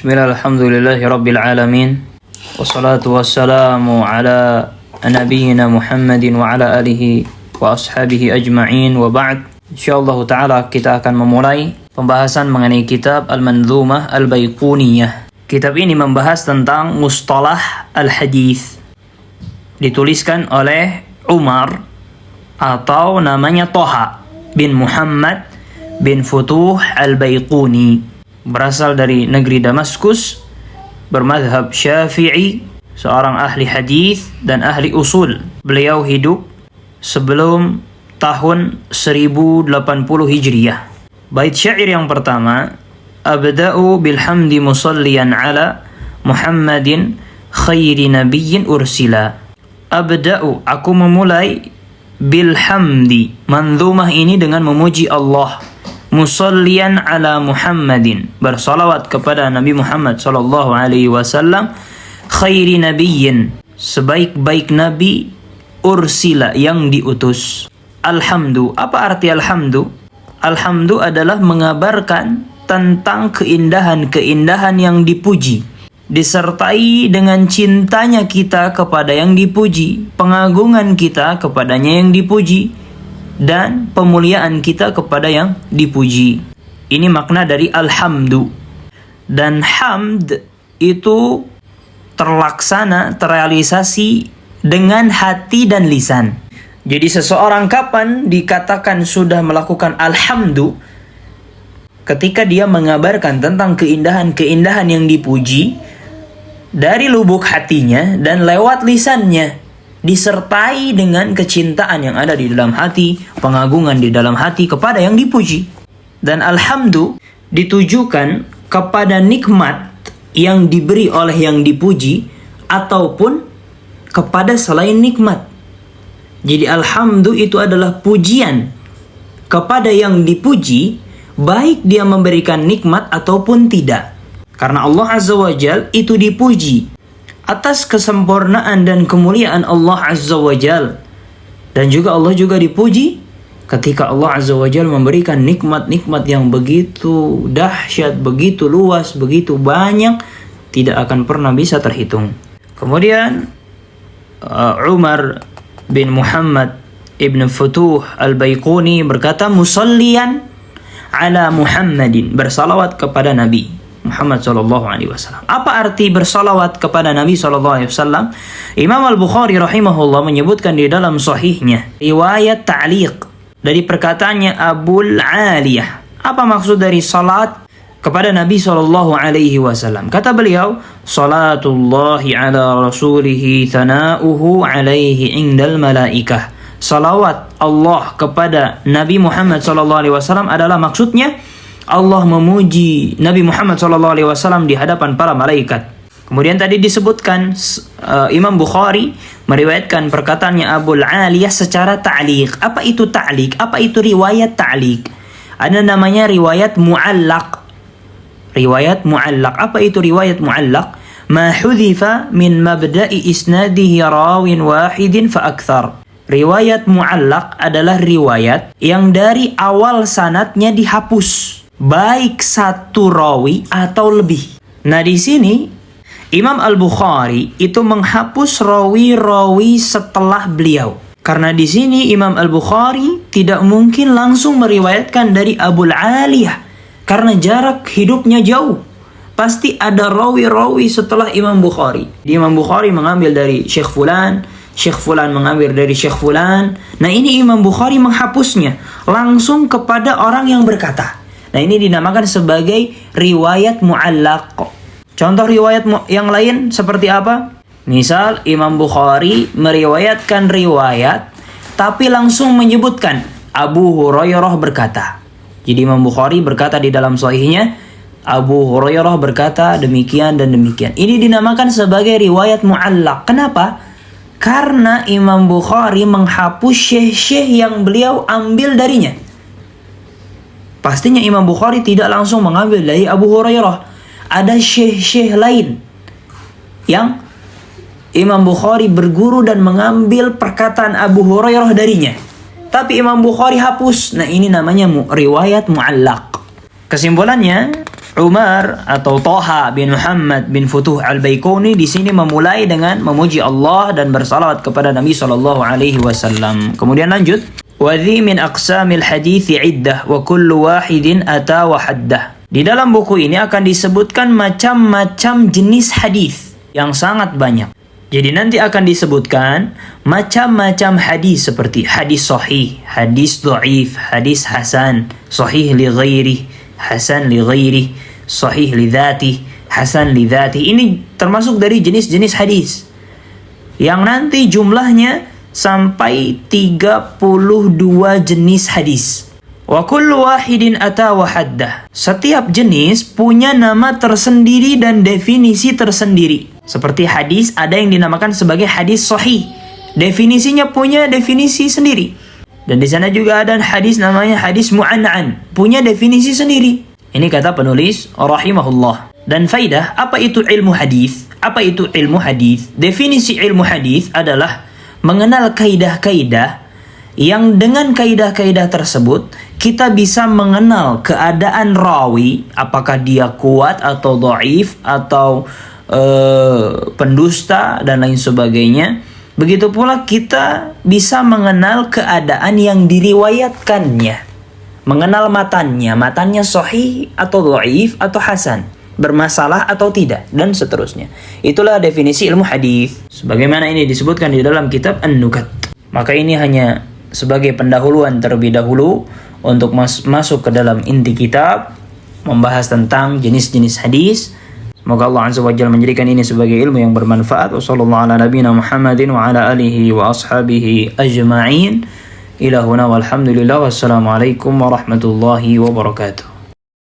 Bismillah, alhamdulillahi rabbil alamin. Wassalatu wassalamu ala nabiyyina Muhammadin wa ala alihi wa ashabihi ajma'in wa ba'd. Insyaallah ta'ala kita akan memulai pembahasan mengenai kitab Al-Manzumah Al-Baiquniyah. Kitab ini membahas tentang mustalah al-hadis. Dituliskan oleh Umar atau namanya Toha bin Muhammad bin Futuh Al-Baiquni. Berasal dari negeri Damaskus, bermadhab Syafi'i, seorang ahli hadis dan ahli usul. Beliau hidup sebelum tahun 1080 Hijriyah. Bait syair yang pertama, Abda'u bilhamdi musalliyan ala Muhammadin khairi nabiyyin ursila. Abda'u, aku memulai, bilhamdi, manzumah ini dengan memuji Allah, musalliyan ala Muhammadin, bersalawat kepada Nabi Muhammad sallallahu alaihi wasallam, khairi nabiyyin, sebaik-baik nabi, ursila, yang diutus. Alhamdu, apa arti alhamdu? Alhamdu adalah mengabarkan tentang keindahan-keindahan yang dipuji, disertai dengan cintanya kita kepada yang dipuji, pengagungan kita kepadanya yang dipuji, dan pemuliaan kita kepada yang dipuji. Ini makna dari alhamdu. Dan hamd itu terlaksana, terrealisasi dengan hati dan lisan. Jadi seseorang kapan dikatakan sudah melakukan alhamdu? Ketika dia mengabarkan tentang keindahan-keindahan yang dipuji dari lubuk hatinya dan lewat lisannya, disertai dengan kecintaan yang ada di dalam hati, pengagungan di dalam hati kepada yang dipuji. Dan alhamdu ditujukan kepada nikmat yang diberi oleh yang dipuji ataupun kepada selain nikmat. Jadi alhamdu itu adalah pujian kepada yang dipuji, baik dia memberikan nikmat ataupun tidak. Karena Allah Azza wa Jal itu dipuji atas kesempurnaan dan kemuliaan Allah Azza wa Jal. Dan juga Allah juga dipuji ketika Allah Azza wa Jal memberikan nikmat-nikmat yang begitu dahsyat, begitu luas, begitu banyak, tidak akan pernah bisa terhitung. Kemudian Umar bin Muhammad ibn Futuh Al-Baiquni berkata, musalliyan ala Muhammadin, bersalawat kepada Nabi Muhammad sallallahu alaihi wasallam. Apa arti bersalawat kepada Nabi sallallahu alaihi wasallam? Imam Al-Bukhari rahimahullah menyebutkan di dalam sahihnya riwayat ta'liq dari perkataannya Abul Aliyah. Apa maksud dari salat kepada Nabi sallallahu alaihi wasallam? Kata beliau, salatullahi ala rasulihi thana'uhu alaihi indal malaikah. Salawat Allah kepada Nabi Muhammad sallallahu alaihi wasallam adalah maksudnya Allah memuji Nabi Muhammad SAW di hadapan para malaikat. Kemudian tadi disebutkan Imam Bukhari meriwayatkan perkataannya Abul Aliyah secara ta'liq. Apa itu ta'liq? Apa itu riwayat ta'liq? Ada namanya riwayat mu'allaq. Riwayat mu'allaq. Apa itu riwayat mu'allaq? Ma hudhifa min mabda'i isnadihi rawin wahidin fa akthar. Riwayat mu'allaq adalah riwayat yang dari awal sanadnya dihapus, baik satu rawi atau lebih. Nah, di sini Imam Al-Bukhari itu menghapus rawi-rawi setelah beliau. Karena di sini Imam Al-Bukhari tidak mungkin langsung meriwayatkan dari Abul Aliyah karena jarak hidupnya jauh. Pasti ada rawi-rawi setelah Imam Bukhari. Imam Bukhari mengambil dari Syekh Fulan, Syekh Fulan mengambil dari Syekh Fulan. Nah, ini Imam Bukhari menghapusnya langsung kepada orang yang berkata. Nah, ini dinamakan sebagai riwayat mu'allaq. Contoh riwayat yang lain seperti apa? Misal Imam Bukhari meriwayatkan riwayat tapi langsung menyebutkan Abu Hurairah berkata. Jadi Imam Bukhari berkata di dalam sahihnya, Abu Hurairah berkata demikian dan demikian. Ini dinamakan sebagai riwayat mu'allaq. Kenapa? Karena Imam Bukhari menghapus syekh-syekh yang beliau ambil darinya. Pastinya Imam Bukhari tidak langsung mengambil dari Abu Hurairah. Ada syekh-syekh lain yang Imam Bukhari berguru dan mengambil perkataan Abu Hurairah darinya. Tapi Imam Bukhari hapus. Nah, ini namanya riwayat mu'allaq. Kesimpulannya, Umar atau Thaha bin Muhammad bin Futuh al-Baiquni di sini memulai dengan memuji Allah dan bersalawat kepada Nabi sallallahu alaihi wasallam. Kemudian lanjut, wa dhi min aqsamil hadits iddah wa kullu wahidin ata wa haddah. Di dalam buku ini akan disebutkan macam-macam jenis hadis yang sangat banyak. Jadi nanti akan disebutkan macam-macam hadis seperti hadis sahih, hadis dhaif, hadis hasan, sahih li ghairi, hasan li ghairi, sahih li dzati, hasan li dzati. Ini termasuk dari jenis-jenis hadis yang nanti jumlahnya sampai 32 jenis hadis. Wa kullu wahidin ata wa haddah. Setiap jenis punya nama tersendiri dan definisi tersendiri. Seperti hadis ada yang dinamakan sebagai hadis sahih. Definisinya punya definisi sendiri. Dan di sana juga ada hadis namanya hadis mu'an'an, punya definisi sendiri. Ini kata penulis rahimahullah. Dan faidah, apa itu ilmu hadis? Apa itu ilmu hadis? Definisi ilmu hadis adalah mengenal kaidah-kaidah yang dengan kaidah-kaidah tersebut kita bisa mengenal keadaan rawi, apakah dia kuat atau dhaif atau pendusta dan lain sebagainya. Begitu pula kita bisa mengenal keadaan yang diriwayatkannya, mengenal matannya sahih atau dhaif atau hasan, bermasalah atau tidak, dan seterusnya. Itulah definisi ilmu hadis sebagaimana ini disebutkan di dalam kitab An-Nukat. Maka ini hanya sebagai pendahuluan terlebih dahulu untuk masuk ke dalam inti kitab, membahas tentang jenis-jenis hadis. Semoga Allah Azza wa Jalla menjadikan ini sebagai ilmu yang bermanfaat. Wassallallahu ala nabiyina Muhammadin wa ala alihi wa ashabihi ajma'in. Ila huna walhamdulillah. Wassalamualaikum warahmatullahi wabarakatuh.